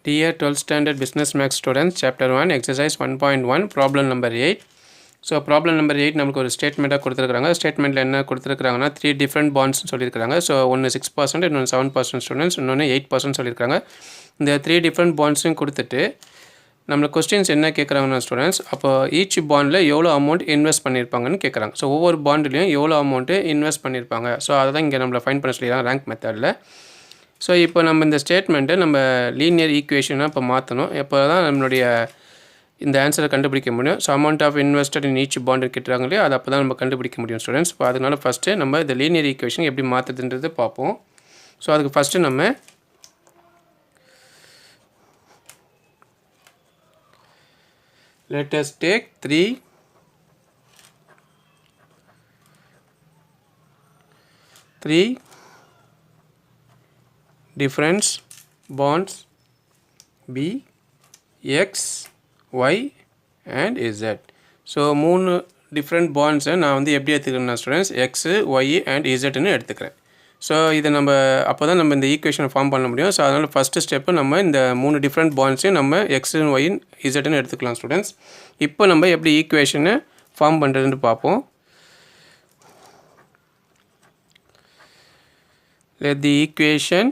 Dear 12th standard business max students, chapter 1, exercise 1.1, problem number 8. So problem number 8 நமக்கு ஒரு ஸ்டேட்மெண்ட்டாக கொடுத்துருக்காங்க. ஸ்டேட்மெண்ட்டில் என்ன கொடுத்துருக்காங்கன்னா 3 டிஃப்ரெண்ட் பாண்ட்ஸ் சொல்லியிருக்காங்க. ஸோ ஒன்று 6%, இன்னொன்று 7% ஸ்டூடெண்ட்ஸ், இன்னொன்று 8% சொல்லியிருக்காங்க. இந்த 3 டிஃப்ரெண்ட் பாண்ட்ஸையும் கொடுத்துட்டு நம்மளுக்கு கொஸ்டின்ஸ் என்ன கேட்குறாங்கன்னா ஸ்டூடெண்ட்ஸ், அப்போ ஈச் பாண்டில் எவ்வளோ அமௌண்ட் இன்வெஸ்ட் பண்ணியிருப்பாங்கன்னு கேட்குறாங்க. ஸோ ஒவ்வொரு பாண்டுலேயும் எவ்வளோ அமௌண்ட்டு இன்வெஸ்ட் பண்ணியிருப்பாங்க. ஸோ அதை தான் இங்கே நம்மளை ஃபைண்ட் பண்ண சொல்லிடுறாங்க ரேங்க் மெத்தடில். ஸோ இப்போ நம்ம இந்த ஸ்டேட்மெண்ட்டை நம்ம லீனியர் ஈக்குவேஷனாக இப்போ மாற்றணும். எப்போ தான் நம்மளுடைய இந்த ஆன்சரை கண்டுபிடிக்க முடியும். So amount of invested in each bond கேட்டுறாங்க இல்லையா, அதை அப்போ தான் நம்ம கண்டுபிடிக்க முடியும் ஸ்டூடெண்ட்ஸ். இப்போ அதனால ஃபஸ்ட்டு நம்ம இந்த லீனியர் ஈக்குவேஷன் எப்படி மாற்றுதுன்றது பார்ப்போம். ஸோ அதுக்கு ஃபஸ்ட்டு நம்ம let us take 3 different bonds B, X, Y and Z. So 3 different பாண்ட்ஸை நான் வந்து எப்படி எடுத்துக்கிறேன்னா ஸ்டூடெண்ட்ஸ் எக்ஸு ஒய் அண்ட் இசட்னு எடுத்துக்கிறேன். ஸோ இதை நம்ம அப்போ தான் நம்ம இந்த ஈக்குவேஷனை ஃபார்ம் பண்ண முடியும். ஸோ அதனால் ஃபஸ்ட்டு ஸ்டெப்பு நம்ம இந்த 3 டிஃப்ரெண்ட் பாண்ட்ஸையும் நம்ம எக்ஸு ஒய் இசட்னு எடுத்துக்கலாம் ஸ்டூடெண்ட்ஸ். இப்போ நம்ம எப்படி ஈக்குவேஷனை ஃபார்ம் பண்ணுறதுன்னு பார்ப்போம். let the equation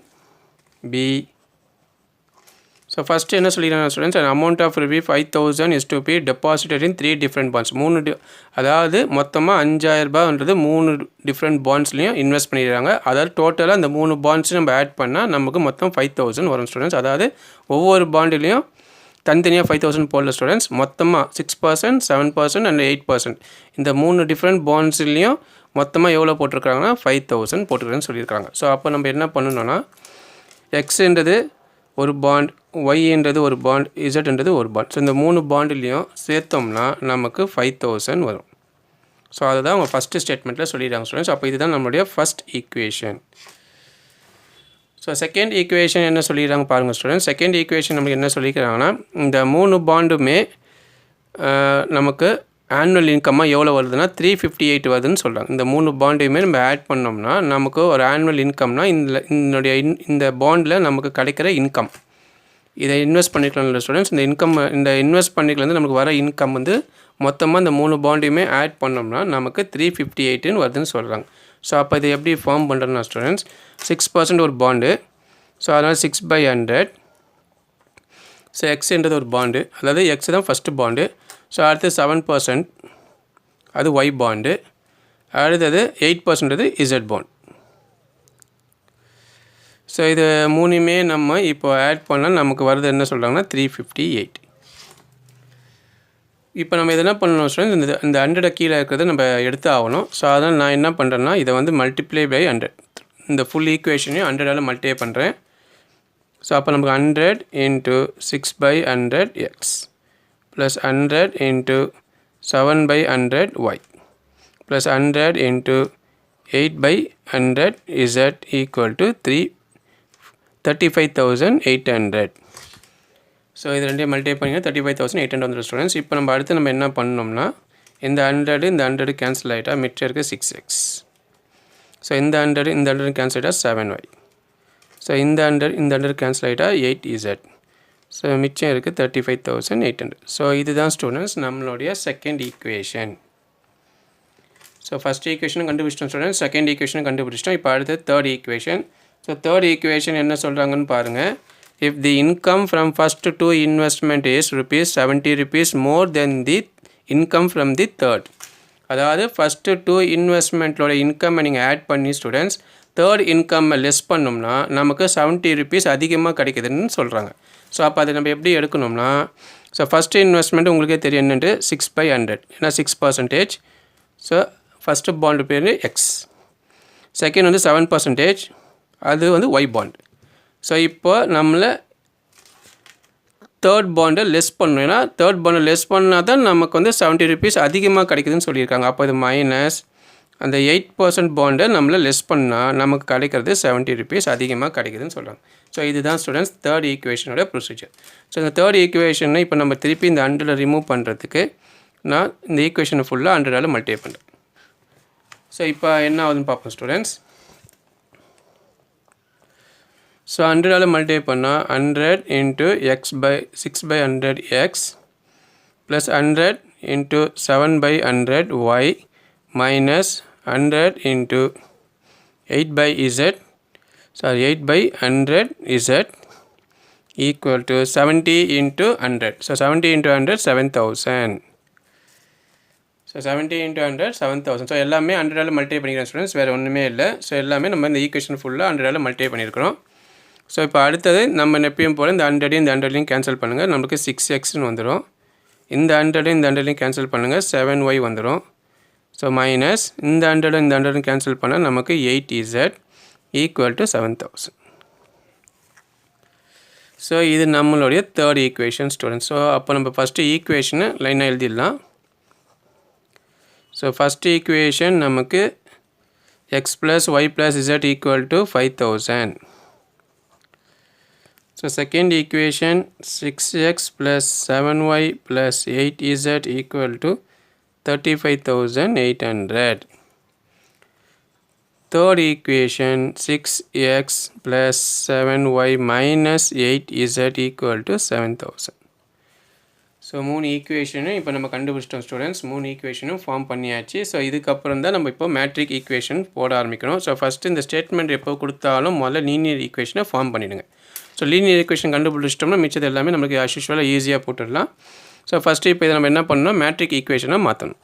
be. So first என்ன சொல்லிடுறாங்க students, an amount of rupee 5,000 is to be deposited in 3 different bonds. அதாவது மொத்தமாக 5,000 ரூபாய்ன்றது 3 டிஃப்ரெண்ட் பாண்ட்ஸ்லையும் இன்வெஸ்ட் பண்ணிடுறாங்க. அதாவது டோட்டலாக அந்த 3 பாண்ட்ஸையும் நம்ம ஆட் பண்ணால் நமக்கு மொத்தம் 5,000 வரும் ஸ்டூடெண்ட்ஸ். அதாவது ஒவ்வொரு பாண்டுலேயும் தனித்தனியாக 5,000 போடல ஸ்டூடெண்ட்ஸ், மொத்தமாக 6%, 7% அண்ட் 8%. இந்த 3 டிஃப்ரெண்ட் பாண்ட்ஸ்லேயும் மொத்தமாக எவ்வளோ போட்டிருக்காங்கன்னா 5,000 போட்டுருக்கேன்னு சொல்லியிருக்காங்க. ஸோ அப்போ நம்ம என்ன பண்ணணும்னா, எக்ஸுன்றது ஒரு பாண்ட், ஒய்ன்றது ஒரு பாண்ட், இசட்ன்றது ஒரு பாண்ட். ஸோ இந்த 3 பாண்டுலேயும் சேர்த்தோம்னா நமக்கு 5,000 வரும். ஸோ அதுதான் அவங்க ஃபஸ்ட்டு ஸ்டேட்மெண்ட்டில் சொல்லிடுறாங்க ஸ்டூடெண்ட்ஸ். அப்போ இதுதான் நம்மளுடைய first equation. So second equation என்ன சொல்லிடுறாங்க பாருங்கள் ஸ்டூடெண்ட்ஸ். செகண்ட் ஈக்குவேஷன் நமக்கு என்ன சொல்லிக்கிறாங்கன்னா, இந்த 3 பாண்டுமே நமக்கு ஆனுவல் இன்கம்மாக எவ்வளோ வருதுன்னா 358 வருதுன்னு சொல்கிறாங்க. இந்த 3 பாண்டையுமே நம்ம ஆட் பண்ணோம்னா நமக்கு ஒரு ஆனுவல் இன்கம்னா இந்த பாண்டில் நமக்கு கிடைக்கிற இன்கம், இதை இன்வெஸ்ட் பண்ணிக்கலாம்ல ஸ்டூடெண்ட்ஸ். இந்த இன்வெஸ்ட் பண்ணிக்கலேருந்து நமக்கு வர இன்கம் வந்து மொத்தமாக இந்த 3 பாண்டையுமே ஆட் பண்ணோம்னா நமக்கு 358 வருதுன்னு சொல்கிறாங்க. ஸோ அப்போ இதை எப்படி ஃபார்ம் பண்ணுறோன்னா ஸ்டூடெண்ட்ஸ், 6% ஒரு பாண்டு. ஸோ அதனால் 6/100. ஸோ எக்ஸ்ன்றது ஒரு பாண்டு, அதாவது எக்ஸ் தான் ஃபஸ்ட்டு பாண்டு. ஸோ அடுத்து 7% அது ஒய் பாண்டு, அடுத்தது 8% இசட் பாண்ட். ஸோ இது 3மே நம்ம இப்போ ஆட் பண்ணால் நமக்கு வருது என்ன சொல்கிறாங்கன்னா 358. இப்போ நம்ம இதை என்ன பண்ணணும் ஸ்டூடெண்ட்ஸ், இந்த 100 கீழே இருக்கிறத நம்ம எடுத்து ஆகணும். ஸோ அதனால் நான் என்ன பண்ணுறேன்னா, இதை வந்து மல்டிப்ளை பை 100, இந்த ஃபுல் ஈக்குவேஷனையும் 100ஆல் மல்டிப்ளை பண்ணுறேன். ஸோ அப்போ நமக்கு 100 into 6/100 X plus 100 into 7/100 y plus 100 into 8/100 z equal to 35,800. So இது ரெண்டையும் மல்டிப்ளை பண்ணிங்கன்னா 35,800 வந்துடும் ஸ்டூடெண்ட்ஸ். இப்போ நம்ம அடுத்து நம்ம என்ன பண்ணோம்னா, இந்த 100 கேன்சல் ஆகிட்டா மிச்சம் இருக்குது 6x. ஸோ இந்த 100 கேன்சல் ஆகிட்டா 7y. ஸோ இந்த 100 கேன்சல் ஆகிட்டா 8z. ஸோ மிச்சம் இருக்குது 35,800. ஸோ இதுதான் ஸ்டூடெண்ட்ஸ் நம்மளுடைய செகண்ட் ஈக்குவேஷன். ஸோ ஃபஸ்ட் ஈக்குவேஷனும் கண்டுபிடிச்சிட்டோம் ஸ்டூடெண்ட்ஸ், செகண்ட் ஈக்குவேஷனும் கண்டுபிடிச்சிட்டோம். இப்போ அடுத்து third equation. So third equation என்ன சொல்கிறாங்கன்னு பாருங்கள். If the income from first 2 investment is ₹70 more then the income from the third. அதாவது ஃபஸ்ட்டு 2 இன்வெஸ்ட்மெண்ட்டோட இன்கம்மை நீங்கள் ஆட் பண்ணி ஸ்டூடெண்ட்ஸ் தேர்ட் இன்கம்மை லெஸ் பண்ணோம்னா நமக்கு ₹70 அதிகமாக கிடைக்குதுன்னு சொல்கிறாங்க. ஸோ அப்போ அதை நம்ம எப்படி எடுக்கணும்னா, ஸோ ஃபஸ்ட்டு இன்வெஸ்ட்மெண்ட் உங்களுக்கே தெரியும் என்னென்று 6/100, ஏன்னா 6%. ஸோ ஃபஸ்ட்டு பாண்டு பேர் எக்ஸ், செகண்ட் வந்து 7%, அது வந்து ஒய் பாண்ட். ஸோ இப்போ நம்மளை தேர்ட் பாண்டை லெஸ் பண்ணணும், ஏன்னா தேர்ட் பாண்டை லெஸ் பண்ணால் தான் நமக்கு வந்து ₹70 அதிகமாக கிடைக்குதுன்னு சொல்லியிருக்காங்க. அப்போ இது மைனஸ் அந்த 8% பாண்டை நம்மளை லெஸ் பண்ணால் நமக்கு கிடைக்கிறது ₹70 அதிகமாக கிடைக்குதுன்னு சொல்கிறாங்க. ஸோ இதுதான் ஸ்டூடெண்ட்ஸ் தேர்ட் ஈக்குவேஷனோட ப்ரொசீஜர். ஸோ இந்த தேர்ட் ஈக்குவேஷனை இப்போ நம்ம திருப்பி இந்த 100 ரிமூவ் பண்ணுறதுக்கு நான் இந்த ஈக்குவேஷனை ஃபுல்லாக 100ஆல் மல்டிப்ளை பண்ணுறேன். ஸோ இப்போ என்ன ஆகுதுன்னு பார்ப்போம் ஸ்டூடெண்ட்ஸ். ஸோ 100ஆல் மல்டிப்ளை பண்ணால் 100 into x by 6/100 x plus 100 into 7/100 y minus 100 into 8/100 z equal to 70 into 100. So 70 into 100 7,000. So 70 into 100 7,000. So எல்லாமே 100ஆல் மல்டிப்ளை பண்ணிக்கிறோம் ஸ்டூடெண்ட்ஸ், வேறு ஒன்றுமே இல்லை. ஸோ எல்லாமே நம்ம இந்த ஈக்குவேஷன் ஃபுல்லாக 100ஆல் மல்டிப்ளை பண்ணியிருக்கிறோம். ஸோ இப்போ அடுத்தது நம்ம எப்பயும் போல் இந்த 100 இந்த 100 கேன்சல் பண்ணுங்கள், நமக்கு 6xன்னு வந்துடும். இந்த 100 இந்த 100 கேன்சல் பண்ணுங்கள், 7y வந்துடும். ஸோ மைனஸ் இந்த 100 இந்த 100 கேன்சல் பண்ணால் நமக்கு 8z equal to 7,000. ஸோ இது நம்மளுடைய தேர்ட் ஈக்குவேஷன் ஸ்டூடெண்ட்ஸ். ஸோ அப்போ நம்ம ஃபஸ்ட்டு ஈக்குவேஷனை லைனாக எழுதிடலாம். ஸோ ஃபஸ்ட்டு ஈக்குவேஷன் நமக்கு x + y + z equal to 5,000. So second equation 6x + 7y + 8z equal to 35,800. Third equation 6x plus 7y minus 8z equal to 7,000. So 3 ஈக்குவேஷனும் இப்போ நம்ம கண்டுபிடிச்சிட்டோம் students. 3 ஈக்குவேஷனும் form பண்ணியாச்சு. ஸோ இதுக்கப்புறம் தான் நம்ம இப்போ மேட்ரிக் ஈக்குவேஷன் போட ஆரம்பிக்கணும். ஸோ ஃபஸ்ட்டு இந்த ஸ்டேட்மெண்ட் எப்போ கொடுத்தாலும் முதல்ல லீனியர் ஈக்குவேஷனை ஃபார்ம் பண்ணிவிடுங்க. ஸோ லீனியர் ஈக்குவேஷன் கண்டுபிடிச்சிட்டோம்னா மிச்சது எல்லாமே நமக்கு as usual ஈஸியாக போட்டுடலாம். ஸோ ஃபஸ்ட்டு இப்போ இதை நம்ம என்ன பண்ணணும், மேட்ரிக் ஈக்குவேஷனை மாற்றணும்.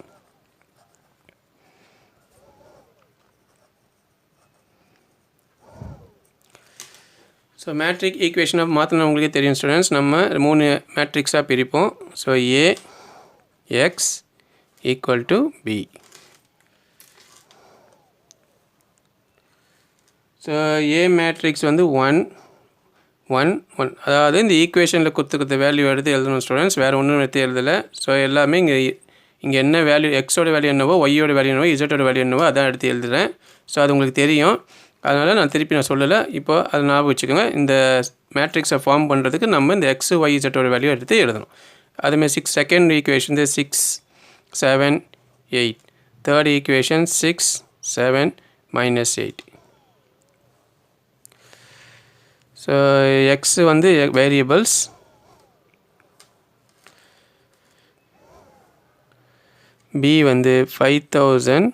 ஸோ மேட்ரிக் ஈக்குவேஷனை மாற்றினா உங்களுக்கே தெரியும் ஸ்டூடெண்ட்ஸ், நம்ம 3 மேட்ரிக்ஸாக பிரிப்போம். So A X equal to B. So A matrix வந்து 1 1 1, அதாவது இந்த ஈக்குவேஷனில் கொடுத்துருக்க வேல்யூ எடுத்து எழுதணும் ஸ்டூடெண்ட்ஸ், வேறு ஒன்றும் எடுத்து எழுதலை. ஸோ எல்லாமே இங்கே என்ன வேல்யூ, எக்ஸோட வேல்யூ என்னவோ, ஒய்யோட வேல்யூ என்னவோ, இசட்டோட வேல்யூ என்னவோ அதான் எடுத்து எழுதுகிறேன். ஸோ அது உங்களுக்கு தெரியும், அதனால் நான் திருப்பி சொல்லலை. இப்போ அதை ஞாபகம் வச்சுக்கோங்க. இந்த மேட்ரிக்ஸை ஃபார்ம் பண்ணுறதுக்கு நம்ம இந்த எக்ஸ் ஒய் இசட்டோட வேல்யூ எடுத்து எழுதணும். அதுமாதிரி second equation 6 7 8. Third equation 6 7 -8. So X வந்து வேரியபிள்ஸ், பி வந்து 5,000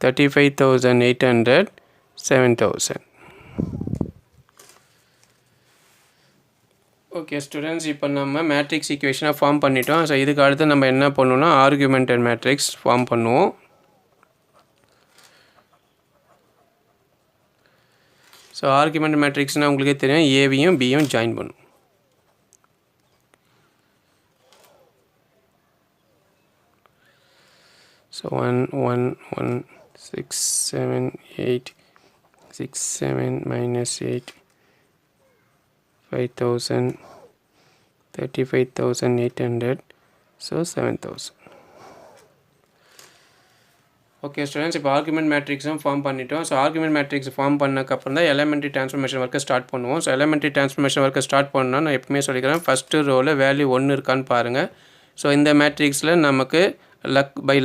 35,800 7,000. ஓகே ஸ்டூடெண்ட்ஸ், இப்போ நம்ம மேட்ரிக்ஸ் ஈக்குவேஷனை ஃபார்ம் பண்ணிட்டோம். ஸோ இதுக்கு அடுத்து நம்ம என்ன பண்ணணும்னா ஆர்குமெண்டட் மேட்ரிக்ஸ் ஃபார்ம் பண்ணுவோம். ஸோ ஆர்குமெண்ட் மேட்ரிக்ஸ்னால் உங்களுக்கே தெரியும், ஏவியும் பியும் ஜாயின் பண்ணும். ஸோ 1 1 1 6 7 8 6 7 -8 5,000 35,800. ஸோ 7,000. ஓகே ஸ்டூடெண்ட்ஸ், இப்போ ஆர்குமெண்ட் மேட்ரிக்ஸும் ஃபார்ம் பண்ணிட்டோம். ஸோ ஆர்குமெண்ட் மேட்ரிக்ஸ் ஃபார்ம் பண்ணக்கப்புறம் தான் எலிமெண்ட்ரி ட்ரான்ஸ்ஃபர்மேஷன் ஒர்க்கை ஸ்டார்ட் பண்ணுவோம். ஸோ எலிமெண்ட்ரி ட்ரான்ஸ்ஃபர்மேஷன் ஒர்க்கை ஸ்டார்ட் பண்ணால் நான் எப்பவுமே சொல்லிக்கிறேன், ஃபஸ்ட்டு ரோவில் வேல்யூ 1 இருக்கான்னு பாருங்கள். ஸோ இந்த மேட்ரிக்ஸில் நமக்கு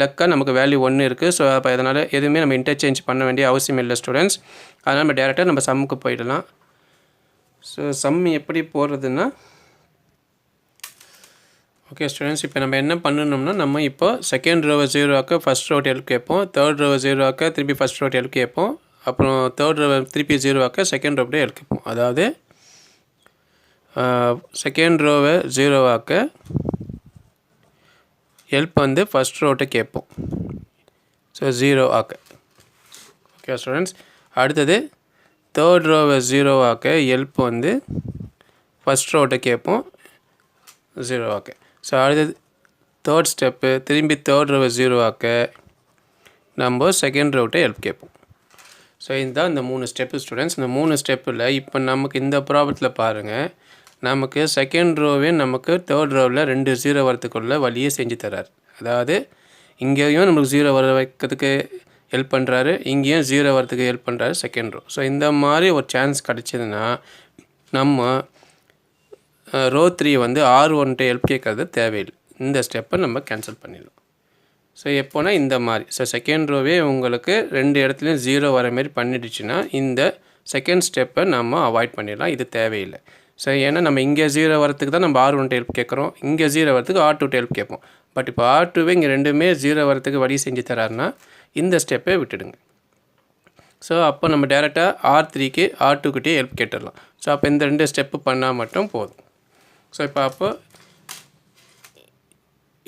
லக்காக நமக்கு வேல்யூ 1 இருக்குது. ஸோ அப்போ அதனால் எதுவுமே நம்ம இன்டர்சேஞ்ச் பண்ண வேண்டிய அவசியம் இல்லை ஸ்டூடெண்ட்ஸ். அதனால் நம்ம டேரெக்டாக நம்ம சம்முக்கு போயிடலாம். ஸோ சம் எப்படி போடுறதுன்னா, ஓகே ஸ்டூடெண்ட்ஸ், இப்போ நம்ம என்ன பண்ணணும்னா நம்ம இப்போ செகண்ட் ரோவை 0 ஆக்க ஃபஸ்ட் ரோட் ஹெல்ப் கேட்போம், தேர்ட் ரோவை 0 ஆக்க திருப்பி ஃபஸ்ட் ரோட் ஹெல்ப் கேட்போம், அப்புறம் தேர்ட் ரோவை திருப்பி 0 ஆக்க செகண்ட் ரோப்டே ஹெல்ப் கேட்போம். அதாவது செகண்ட் ரோவை 0 ஆக்க ஹெல்ப் வந்து ஃபஸ்ட் ரோட்டை கேட்போம். ஸோ 0 ஆக்க. ஓகே ஸ்டூடெண்ட்ஸ், அடுத்தது தேர்ட் ரோவை 0 ஆக்க ஹெல்ப் வந்து ஃபஸ்ட் ரோட்டை கேட்போம், 0 ஆக்க. ஸோ அடுத்தது தேர்ட் ஸ்டெப்பு, திரும்பி தேர்ட் ரோவை 0 ஆக்க நம்ம செகண்ட் ரோட்டை ஹெல்ப் கேட்போம். ஸோ இதுதான் இந்த 3 ஸ்டெப்பு ஸ்டூடெண்ட்ஸ். இந்த 3 ஸ்டெப்பில் இப்போ நமக்கு இந்த ப்ராப்ளத்தில் பாருங்கள், நமக்கு செகண்ட் ரோவே நமக்கு தேர்ட் ரோவில் 2 0 வரத்துக்குள்ள வழியே செஞ்சு தர்றார். அதாவது இங்கேயும் நமக்கு 0 வர வைக்கிறதுக்கு ஹெல்ப் பண்ணுறாரு, இங்கேயும் 0 வரத்துக்கு ஹெல்ப் பண்ணுறாரு செகண்ட் ரோ. ஸோ இந்த மாதிரி ஒரு சான்ஸ் கிடச்சிதுன்னா நம்ம ரோ 3 வந்து R1 ஹெல்ப் கேட்கறது தேவையில்லை. இந்த ஸ்டெப்பை நம்ம கேன்சல் பண்ணிடலாம். ஸோ எப்போனா இந்த மாதிரி, ஸோ செகண்ட் ரோவே உங்களுக்கு 2 இடத்துலையும் 0 வர மாரி பண்ணிடுச்சுன்னா இந்த செகண்ட் ஸ்டெப்பை நம்ம அவாய்ட் பண்ணிடலாம், இது தேவையில்லை. ஸோ ஏன்னா நம்ம இங்கே 0 வரத்துக்கு தான் நம்ம R1 ஹெல்ப் கேட்குறோம், இங்கே 0 வரத்துக்கு R2 ஹெல்ப் கேட்போம். பட் இப்போ R2வே இங்கே ரெண்டுமே 0 வரத்துக்கு வழி செஞ்சு தராருன்னா இந்த ஸ்டெப்பை விட்டுடுங்க. ஸோ அப்போ நம்ம டேரெக்டாக R3க்கு R2கிட்டே ஹெல்ப் கேட்டுடலாம். ஸோ அப்போ இந்த 2 ஸ்டெப்பு பண்ணால் மட்டும் போதும். ஸோ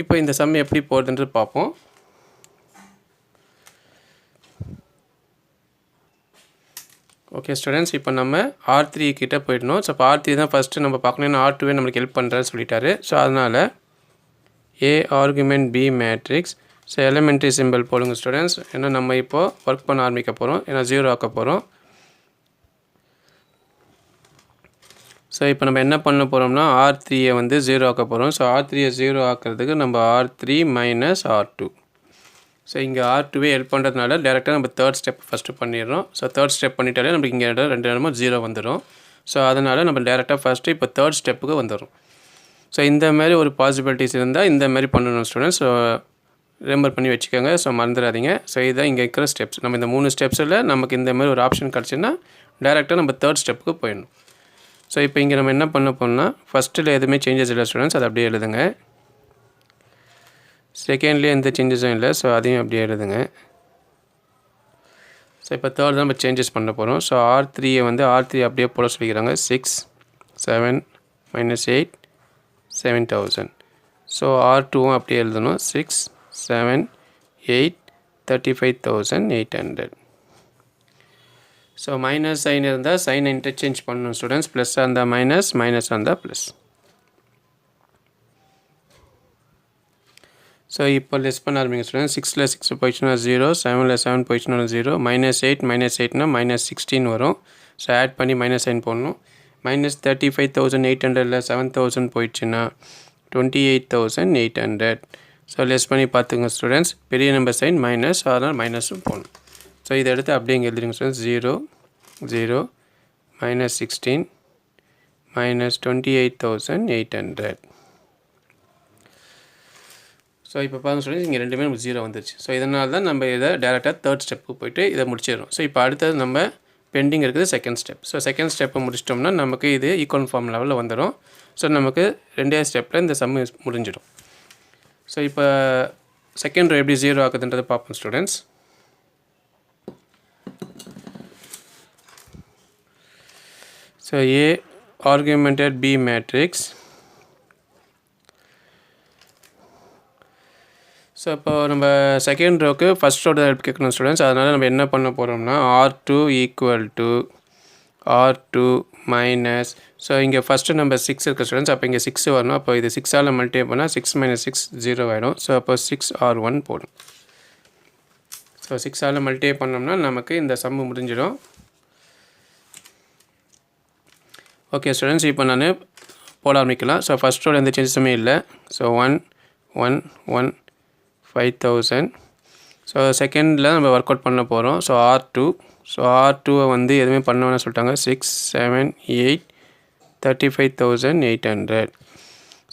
இப்போ இந்த சம் எப்படி போகுதுன்றது பார்ப்போம். ஓகே ஸ்டூடெண்ட்ஸ், இப்போ நம்ம R3 கிட்டே போயிடணும். ஸோ இப்போ R3 தான் ஃபஸ்ட்டு நம்ம பார்க்கணும், ஏன்னா R2வே நம்மளுக்கு ஹெல்ப் பண்ணுறான்னு சொல்லிட்டாரு. ஸோ அதனால் A argument B matrix. So elementary simple போடுங்க ஸ்டூடெண்ட்ஸ், ஏன்னா நம்ம இப்போது ஒர்க் பண்ண ஆரம்பிக்க போகிறோம், ஏன்னா 0 ஆக்க போகிறோம். ஸோ இப்போ நம்ம என்ன பண்ண போகிறோம்னா R3யை வந்து 0 ஆக்க போகிறோம். ஸோ R3யை 0 ஆக்கிறதுக்கு நம்ம R3 மைனஸ் R2. ஸோ இங்கே R2வே ஹெல்ப் பண்ணுறதுனால டேரெக்டாக நம்ம தேர்ட் ஸ்டெப் ஃபஸ்ட்டு பண்ணிடுறோம். ஸோ தேர்ட் ஸ்டெப் பண்ணிட்டாலே நமக்கு இங்கே 2 இடமும் 0 வந்துடும். ஸோ அதனால் நம்ம டேரெக்டாக ஃபஸ்ட்டு இப்போ தேர்ட் ஸ்டெப்புக்கு வந்துடும். ஸோ இந்த மாதிரி ஒரு பாசிபிலிட்டிஸ் இருந்தால் இந்த மாதிரி பண்ணணும் ஸ்டூடெண்ட்ஸ். ஸோ ரிமெம்பர் பண்ணி வச்சுக்கோங்க, ஸோ மறந்துடாதீங்க. ஸோ இதுதான் இங்கே இருக்கிற ஸ்டெப்ஸ். நம்ம இந்த 3 ஸ்டெப்ஸில் நமக்கு இந்த மாதிரி ஒரு ஆப்ஷன் கிடச்சுன்னா டேரெக்டாக நம்ம தேர்ட் ஸ்டெப்புக்கு போயிடணும். ஸோ இப்போ இங்கே நம்ம என்ன பண்ண போனால் ஃபஸ்ட்டில் எதுவுமே சேஞ்சஸ் இல்லை ஸ்டூடெண்ட்ஸ், அதை அப்படியே எழுதுங்க. செகண்ட்லேயே எந்த சேஞ்சஸும் இல்லை, ஸோ அதையும் அப்படியே எழுதுங்க. ஸோ இப்போ தேர்ட் தான் நம்ம சேஞ்சஸ் பண்ண போகிறோம். ஸோ R3யை வந்து R3 அப்படியே போட சொல்லிக்கிறாங்க. 6 7 -8 7000. ஸோ R2வும் அப்படியே எழுதணும். 6 7 8 35,800. ஸோ மைனஸ் சைன் இருந்தால் சைனை இன்டர்சேஞ்ச் பண்ணணும் ஸ்டூடெண்ட்ஸ். ப்ளஸ்ஸாக இருந்தால் மைனஸ், மைனஸாக இருந்தால் ப்ளஸ். ஸோ இப்போ லெஸ் பண்ண ஆரம்பிங்க ஸ்டூடெண்ட்ஸ். 6ல் 6 போயிடுச்சுன்னா 0, 7ல் 7 போயிடுச்சுன்னா 0, -8 -8னா -16 வரும். ஸோ ஆட் பண்ணி மைனஸ் சைன் போடணும். -35,800ல் 7,000 போயிடுச்சுன்னா 28,800. ஸோ லெஸ் பண்ணி பார்த்துங்க ஸ்டூடெண்ட்ஸ், பெரிய நம்பர் சைன் மைனஸ், அதனால் மைனஸும் போடணும். ஸோ இதை எடுத்து அப்படியே இங்கே எழுதிருங்க ஸ்டூடெண்ட்ஸ். 0 0 -16 -28,800. ஸோ இப்போ பாருங்க ஸ்டூடெண்ட்ஸ், இங்கே ரெண்டுமே நமக்கு 0 வந்துருச்சு. ஸோ இதனால தான் நம்ம இதை டேரெக்டாக தேர்ட் ஸ்டெப்புக்கு போய்ட்டு இதை முடிச்சிடறோம். ஸோ இப்போ அடுத்தது நம்ம பெண்டிங் இருக்குது செகண்ட் ஸ்டெப். ஸோ செகண்ட் ஸ்டெப்பை முடிச்சிட்டோம்னா நமக்கு இது ஈக்குவல் ஃபார்ம் லெவலில் வந்துடும். ஸோ நமக்கு 2வது ஸ்டெப்பில் இந்த சம் முடிஞ்சிடும். ஸோ இப்போ செகண்ட் ரோ எப்படி 0 ஆகுதுன்றதை பார்ப்போம் students. So A augmented B matrix. So இப்போ நம்ம செகண்ட் ரோக்கு ஃபஸ்ட் ரோட ஹெல்ப் கேட்கணும் ஸ்டூடெண்ட்ஸ். அதனால் நம்ம என்ன பண்ண போகிறோம்னா R2 = R2 மைனஸ், ஸோ இங்கே ஃபஸ்ட்டு நம்பர் 6 இருக்குது ஸ்டூடெண்ட்ஸ். அப்போ இங்கே 6 வரணும். அப்போ இது 6ஆல் மல்டிப்ளை பண்ணால் 6 - 6 0 ஆகிடும். ஸோ அப்போ 6R1 போடும். ஸோ 6ஆல் மல்டிப்ளை பண்ணோம்னா நமக்கு இந்த சம்மு முடிஞ்சிடும். ஓகே ஸ்டூடெண்ட்ஸ், இப்போ நான் போட ஆரம்பிக்கலாம். ஸோ ஃபஸ்ட் ரோட எந்த சேஞ்சஸுமே இல்லை. ஸோ 1 1 1 5000. ஸோ செகண்டில் நம்ம ஒர்க் அவுட் பண்ண போகிறோம். So R2. ஸோ R2வை வந்து எதுவுமே பண்ண வேணாம்னு சொல்லிட்டாங்க. 6 7 8 35,800.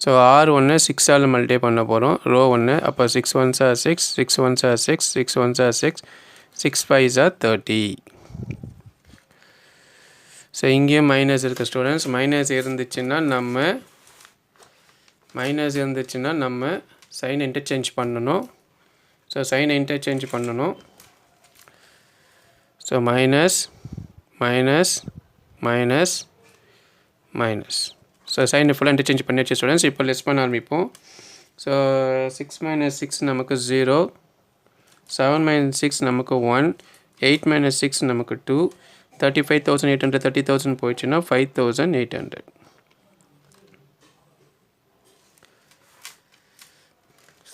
ஸோ R1 6ஆல் மல்டிப்ளை பண்ண போகிறோம், ரோ 1. அப்போ 6 1s are 6, 6 1s are 6, 6 1s are 6, 6 5s are 30. So இங்கேயும் மைனஸ் இருக்குது ஸ்டூடெண்ட்ஸ். மைனஸ் இருந்துச்சுன்னா நம்ம சைனை இன்டர்சேஞ்ச் பண்ணணும். ஸோ சைனை இன்டர்சேஞ்ச் பண்ணணும். So minus minus minus minus. So சைனை ஃபுல்லாக இன்டர்சேஞ்ச் பண்ணியாச்சு ஸ்டூடெண்ட்ஸ். இப்போ லெஸ் பண்ண ஆரம்பிப்போம். ஸோ 6 - 6 நமக்கு 0, 7 - 6 நமக்கு 1, 8 - 6 நமக்கு 2, 35,800 30,000 போயிடுச்சுன்னா 5,800.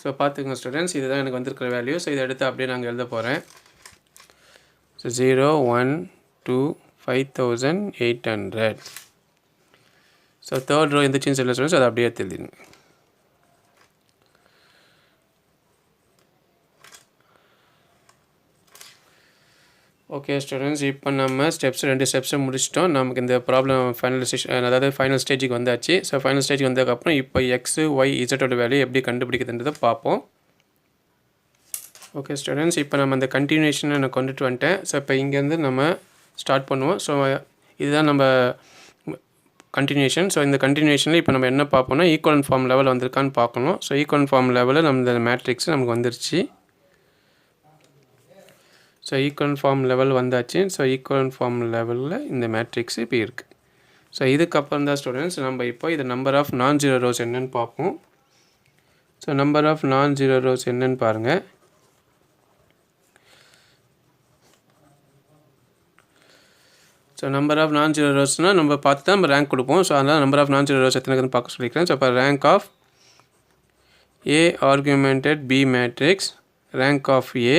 ஸோ பார்த்துக்கங்க ஸ்டூடெண்ட்ஸ், இதுதான் எனக்கு வந்திருக்கிற வேல்யூ. ஸோ இதை எடுத்து அப்படியே நாங்கள் எழுத போகிறேன். ஸோ 0 1 2 5,800. ஸோ தேர்ட் ரோ எந்த சேஞ்ச் இல்லை ஸ்டூடெண்ட்ஸ், அதை அப்படியே எடுத்து எழுதிடுங்க. ஓகே ஸ்டூடெண்ட்ஸ், இப்போ நம்ம ரெண்டு ஸ்டெப்ஸை முடிச்சிட்டோம். நமக்கு இந்த ப்ராப்ளம் ஃபைனல் ஸ்டேஜுக்கு வந்தாச்சு. ஸோ ஃபைனல் ஸ்டேஜுக்கு வந்ததுக்கப்புறம் இப்போ X Y Z வேல்யூ எப்படி கண்டுபிடிக்கிறதுன்றதை பார்ப்போம். ஓகே ஸ்டூடெண்ட்ஸ், இப்போ நம்ம அந்த கண்டினியூஷனை நான் கொண்டுட்டு வந்துட்டேன். ஸோ இப்போ இங்கேருந்து நம்ம ஸ்டார்ட் பண்ணுவோம். ஸோ இதுதான் நம்ம கண்டினியூஷன். ஸோ இந்த கண்டினியூஷனில் இப்போ நம்ம என்ன பார்ப்போம்னா ஈக்குவலன்ட் ஃபார்ம் லெவல் வந்திருக்கான்னு பார்க்கணும். ஸோ ஈக்குவலன்ட் ஃபார்ம் லெவலில் நம்ம இந்த மேட்ரிக்ஸ் நமக்கு வந்துருச்சு. ஸோ ஈக்குவலன்ட் ஃபார்ம் லெவல் வந்தாச்சு. ஸோ ஈக்குவலன்ட் ஃபார்ம் லெவலில் இந்த மேட்ரிக்ஸ் இப்போ இருக்குது. ஸோ இதுக்கப்புறம் தான் ஸ்டூடெண்ட்ஸ் நம்ம இப்போ இது number of non zero rows என்னன்னு பார்ப்போம். So number of non zero rows என்னன்னு பாருங்கள். So number of non zero ரோஸ்னால் நம்ம பார்த்து தான் நம்ம ரேங்க் கொடுப்போம். ஸோ அதனால் number of non zero rows எத்தனை இருக்குன்னு பார்க்க சொல்லிக்கிறேன். ஸோ இப்போ rank of A augmented B matrix rank of A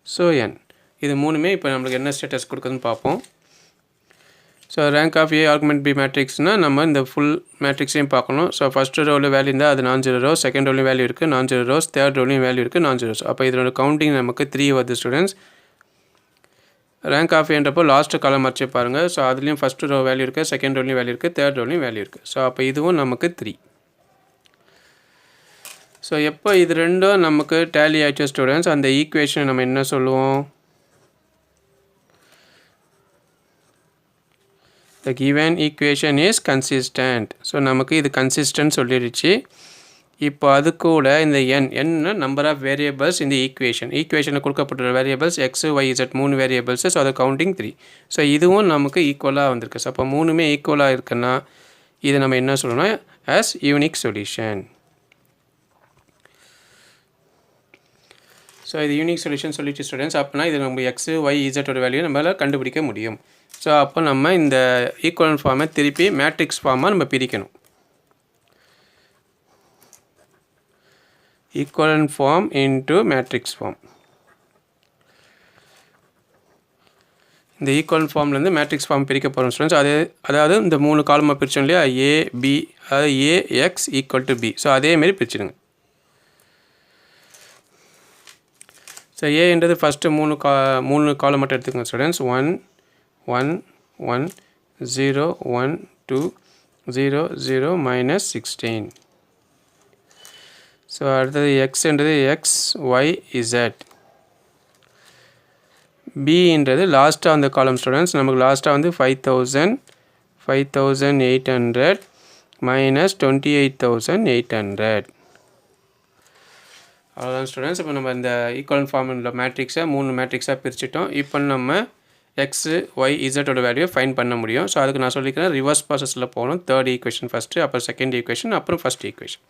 so என் இது மூணுமே இப்போ நம்மளுக்கு என்ன ஸ்டேட்டஸ் கொடுக்குதுன்னு பார்ப்போம். So rank of A argument B மேட்ரிக்ஸ்னால் நம்ம இந்த ஃபுல் மேட்ரிக்ஸையும் பார்க்கணும். ஸோ ஃபஸ்ட்டு ரோவில் வேல்யூ இருந்தால் அது நான் ஜீரோ ரோஸ், செகண்ட் ரோலையும் வேல்யூ இருக்குது நான் ஜீரோ ரோஸ், தேர்ட் ரோலையும் வேல்யூ இருக்குது நான் ஜீரோ ரோஸ். அப்போ இதோட கவுண்டிங் நமக்கு 3 வருது ஸ்டூடெண்ட்ஸ். ரேங்க் ஆஃப் ஏன்றப்போ லாஸ்ட்டு காலம் மறைச்சி பாருங்கள். ஸோ அதுலேயும் ஃபஸ்ட்டு ரோ வேல்யூ இருக்குது, செகண்ட் ரோலையும் வேல்யூ இருக்குது, தேர்ட் ரோலையும் வேல்யூ இருக்குது. ஸோ அப்போ இதுவும் நமக்கு 3. ஸோ எப்போ இது ரெண்டும் நமக்கு டேலி ஆகிடுச்சு ஸ்டூடெண்ட்ஸ், அந்த ஈக்குவேஷன் நம்ம என்ன சொல்லுவோம்? The given equation is consistent. So நமக்கு இது கன்சிஸ்டன்ட் சொல்லிடுச்சு. இப்போ அது கூட இந்த என்ன நம்பர் ஆஃப் வேரியபிள்ஸ் இந்த ஈக்குவேஷனில் கொடுக்கப்பட்ட variables x Y z 3 variables. So அதை கவுண்டிங் 3. ஸோ இதுவும் நமக்கு ஈக்குவலாக வந்திருக்கு. ஸோ அப்போ மூணுமே ஈக்குவலாக இருக்குன்னா இது நம்ம என்ன சொல்லணும்னா as யூனிக் சொல்யூஷன். ஸோ இது யூனிக் சொல்யூஷன் சொல்லிட்டு ஸ்டூடெண்ட்ஸ். அப்போனா இது நம்ம எக்ஸ் ஒய் இசட்டோட வேல்யூ நம்மளால் கண்டுபிடிக்க முடியும். ஸோ அப்போ நம்ம இந்த ஈக்குவலன்ட் ஃபார்மை திருப்பி மேட்ரிக்ஸ் ஃபார்மாக நம்ம பிரிக்கணும். Equivalent form into matrix form. இந்த ஈக்குவலன்ட் ஃபார்ம்லேருந்து மேட்ரிக்ஸ் ஃபார்ம் பிரிக்க போகிறோம் ஸ்டூடெண்ட்ஸ். அதாவது இந்த 3 காலமாக பிரித்தோம் இல்லையா, ஏ பி, அதாவது A X equal to B. So அதேமாரி பிரிச்சுடுங்க. ஸோ ஏன்றது ஃபஸ்ட்டு 3 காலம் மட்டும் எடுத்துக்கோங்க ஸ்டூடெண்ட்ஸ். 1 1 1 0 1 2 0 0 மைனஸ் 16. ஸோ அடுத்தது எக்ஸ்ன்றது எக்ஸ் ஒய் இசட். பின்றது லாஸ்ட்டாக அந்த காலம் ஸ்டூடெண்ட்ஸ். நமக்கு லாஸ்ட்டாக வந்து 5800 மைனஸ் 28800. அவ்வளோதான் ஸ்டூடெண்ட்ஸ். இப்போ நம்ம இந்த ஈக்குவலன்ட் ஃபார்முலா மேட்ரிக்ஸை 3 மேட்ரிக்ஸாக பிரிச்சுட்டோம். இப்போ நம்ம எக்ஸு ஒய் இசட்டோட வேல்யூ ஃபைன் பண்ண முடியும். ஸோ அதுக்கு நான் சொல்லிக்கிறேன் ரிவர்ஸ் ப்ராசஸில் போகணும். தேர்ட் ஈக்குவேஷன் ஃபஸ்ட்டு, அப்புறம் செகண்ட் ஈக்குவேஷன், அப்புறம் ஃபஸ்ட் ஈக்குவேஷன்.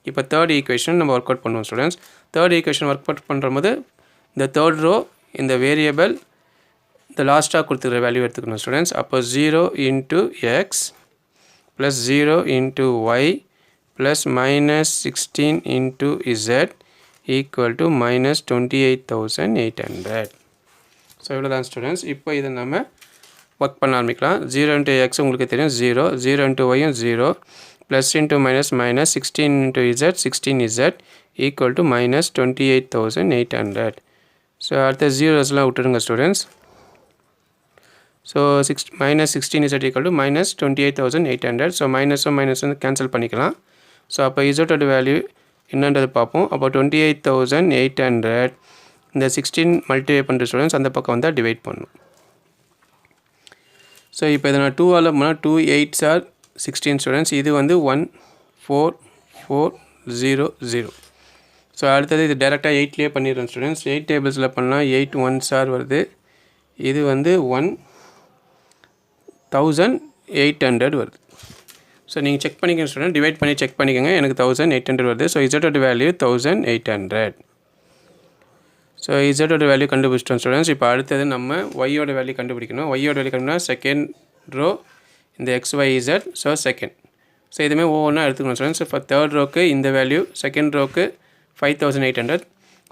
இப்போ தேர்ட் ஈக்குவேஷன் நம்ம ஒர்க் அவுட் பண்ணுவோம் students. Third equation work out பண்ணும்போது இந்த தேர்ட் ரோ இந்த வேரியபிள் இந்த லாஸ்ட்டாக கொடுத்துக்கிற வேல்யூ எடுத்துக்கணும் ஸ்டூடெண்ட்ஸ். அப்போ 0 into X plus 0 into Y plus minus 16 into Z equal to minus 28800. So இவ்வளோ தான் ஸ்டூடெண்ட்ஸ். இப்போ இதை நம்ம ஒர்க் பண்ண ஆரம்பிக்கலாம். 0 இன்ட்டு எக்ஸ் உங்களுக்கு தெரியும் 0, 0 இன்ட்டு ஒய்யும் 0, plus into minus minus 16 into Z 16z equal to minus 28800. So அடுத்த ஜீரோஸ்லாம் விட்டுருங்க students. So minus 16z equal to minus 28800. So மைனஸும் மைனஸ் வந்து கேன்சல் பண்ணிக்கலாம். ஸோ அப்போ இசட்டோட வேல்யூ என்னன்றது பார்ப்போம். அப்போ 28800 இந்த 16 மல்டிப்ளை பண்ணுற ஸ்டூடெண்ட்ஸ் அந்த பக்கம் வந்தால் டிவைட் பண்ணணும். ஸோ இப்போ இதை நான் 2ஆல் போனால் 2 8s are 16 ஸ்டூடெண்ட்ஸ். இது வந்து 14400. ஸோ அடுத்தது இது டேரெக்டாக 8லேயே பண்ணிடுறேன் ஸ்டூடெண்ட்ஸ். 8 டேபிள்ஸில் பண்ணால் 8 1s are வருது. இது வந்து 1800 வருது. ஸோ நீங்கள் செக் பண்ணிக்கோங்க ஸ்டூடெண்ட், டிவைட் பண்ணி செக் பண்ணிக்கோங்க. எனக்கு 1800 வருது. ஸோ இசட்டோட வேல்யூ 1800. ஸோ இசட்டோட வேல்யூ கண்டுபிடிச்சிட்டோம் ஸ்டூடெண்ட்ஸ். இப்போ அடுத்தது நம்ம ஒய்யோட வேல்யூ கண்டுபிடிக்கணும். ஒய்யோட வேல்யூ கண்டுபிடினா செகண்ட் ரோ இந்த X Y Z. So second. So இதுவுமே ஒவ்வொன்றா எடுத்துக்கணும் ஸ்டூடெண்ட்ஸ். இப்போ தேர்ட் ரோக்கு இந்த வேல்யூ, செகண்ட் ரோக்கு 5800,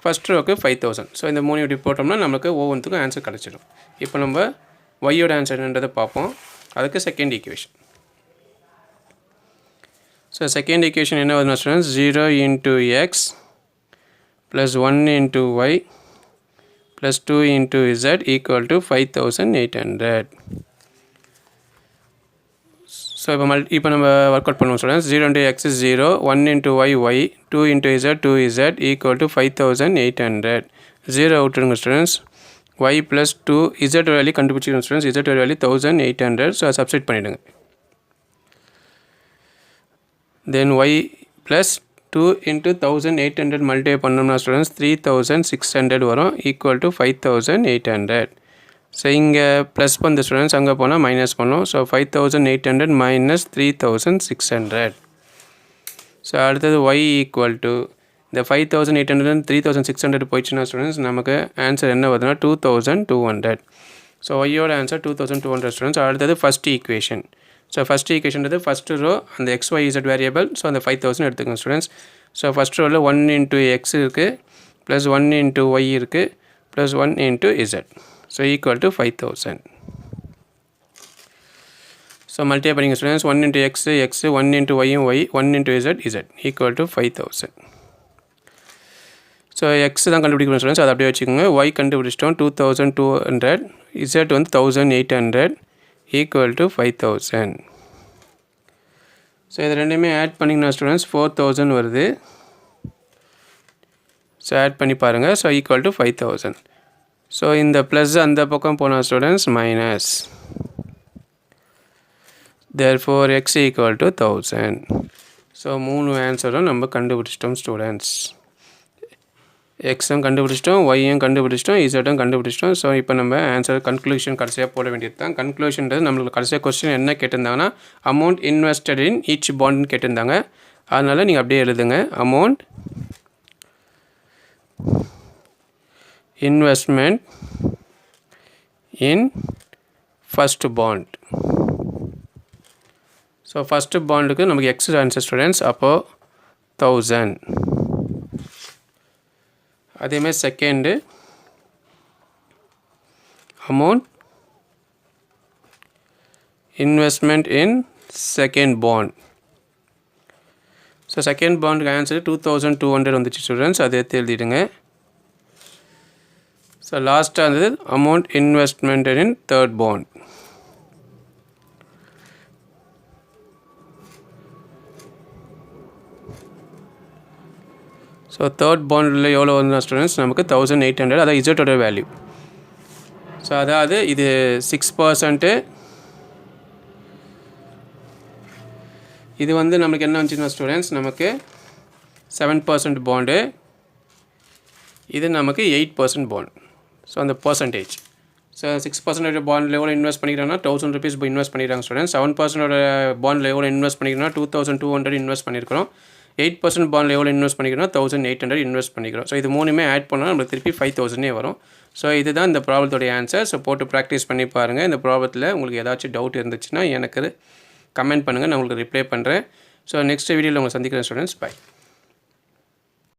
ஃபஸ்ட் ரோக்கு 5000. ஸோ இந்த 3 இப்படி போட்டோம்னா நமக்கு ஒவ்வொன்றுக்கும் ஆன்சர் கிடச்சிடும். இப்போ நம்ம ஒய்யோட ஆன்சர்ன்றதை பார்ப்போம். அதுக்கு second equation. So second equation என்ன வருதுன்னா students 0 into X plus 1 into Y plus 2 into Z equal to 5800. So இப்போ நம்ம ஒர்க் அவுட் பண்ணுவோம் students. 0 into X is 0, 1 into Y Y, 2 into Z 2z equal to 5800. 0 விட்டுருங்க students. y plus 2 z value கண்டுபிடிச்சிக்கணும் students. z value 1800. So substitute பண்ணிவிடுங்க. Then y plus 2 into 1800 multiply பண்ணோம்னா students 3600 வரும், equal to 5800. So இங்கே plus பண்ண students, அங்கே போனால் minus பண்ணும். So 5800 minus 3600. ஸோ அடுத்தது y ஈக்குவல் டு இந்த 5800 3600 போயிடுச்சுன்னா ஸ்டூடெண்ட்ஸ் நமக்கு ஆன்சர் என்ன வருதுன்னா 2200. ஸோ ஒய்யோட ஆன்சர் 2200 ஸ்டூடெண்ட்ஸ். அடுத்தது ஃபஸ்ட் ஈக்குவேஷன். ஸோ ஃபஸ்ட் ஈக்குவேஷன்றது ஃபஸ்ட்டு ரோ அந்த xyz வேரியபிள். ஸோ அந்த 5000 எடுத்துக்கோங்க ஸ்டூடெண்ட்ஸ். ஸோ ஃபஸ்ட் ரோவில் 1 into x இருக்குது, ப்ளஸ் 1 into y இருக்குது, plus 1 into z. So equal to 5000. So multiply பண்ணிங்க students. 1 into x, 1 into y, 1 into z, equal to 5000. So X தான் கண்டுபிடிக்கணும் students, அதை அப்படியே வச்சுக்கோங்க. ஒய் கண்டுபிடிச்சிட்டோம் 2200, இசட் வந்து 1800, ஈக்குவல் டு 5000. ஸோ இது ரெண்டுமே ஆட் பண்ணிங்கன்னா ஸ்டூடெண்ட்ஸ் 4000 வருது. ஸோ ஆட் பண்ணி பாருங்கள். So equal to 5000. ஸோ இந்த ப்ளஸ் அந்த பக்கம் போனால் students minus. therefore x equal to 1000. So 3 ஆன்சரும் நம்ம கண்டுபிடிச்சிட்டோம் ஸ்டூடெண்ட்ஸ். எக்ஸும் கண்டுபிடிச்சிட்டோம், ஒய்யும் கண்டுபிடிச்சிட்டோம், இசட்டும் கண்டுபிடிச்சிட்டோம். ஸோ இப்போ நம்ம ஆன்சர் கன்க்ளூஷன் கடைசியாக போட வேண்டியது தான். கன்க்ளூஷன்றது நம்மளுக்கு கடைசியாக கொஸ்டின் என்ன கேட்டிருந்தாங்கன்னா அமௌண்ட் இன்வெஸ்டட் இன் ஈச் பாண்டுன்னு கேட்டிருந்தாங்க. அதனால் நீங்கள் அப்படியே எழுதுங்க. Amount investment in first bond. So first பாண்டுக்கு நமக்கு எக்ஸ் ஆன்சர் ஸ்டூடெண்ட்ஸ், அப்போது 1000. அதேமாதிரி second amount investment in second bond. So second பாண்டுக்கு ஆன்சர் 2200 வந்துச்சு ஸ்டூடெண்ட்ஸ், அதை எடுத்து எழுதிடுங்க. ஸோ லாஸ்ட்டாக இருந்தது amount investment in third bond. So third பாண்டில் எவ்வளோ வந்து ஸ்டூடெண்ட்ஸ் நமக்கு 1800, அதான் இசட்டோட வேல்யூ. ஸோ அதாவது இது 6%. இது வந்து நமக்கு என்ன வந்துச்சுன்னா ஸ்டூடெண்ட்ஸ் நமக்கு 7% பாண்டு, இது நமக்கு 8% பாண்ட். ஸோ அந்த பர்சன்டேஜ். ஸோ 6% பாண்டில் எவ்வளோ இன்வெஸ்ட் பண்ணிக்கிறாங்கன்னா 1000 rupees இன்வெஸ்ட் பண்ணிக்கிறாங்க ஸ்டூடெண்ட்ஸ். 7% பாண்டில் எவ்வளோ இன்வெஸ்ட் பண்ணிக்கிறோன்னா 2200 இன்வெஸ்ட் பண்ணியிருக்கிறோம். 8% பாண்டில் எவ்வளோ இன்வெஸ்ட் பண்ணிக்கிறோம் 1800 இன்வெஸ்ட் பண்ணிக்கிறோம். ஸோ இது மூணுமே ஆட் பண்ணால் நம்மளுக்கு திருப்பி 5000 வரும். ஸோ இதுதான் இந்த ப்ராப்ளத்தோடைய ஆன்சர். ஸோ போட்டு ப்ராக்டிஸ் பண்ணி பாருங்கள். இந்த ப்ராப்ளத்தில் உங்களுக்கு ஏதாச்சும் டவுட் இருந்துச்சுன்னா எனக்கு கமெண்ட் பண்ணுங்கள், நான் உங்களுக்கு ரிப்ளை பண்ணுறேன். ஸோ நெக்ஸ்ட் வீடியோவில் உங்களை சந்திக்கிறேன் ஸ்டூடெண்ட்ஸ். பை.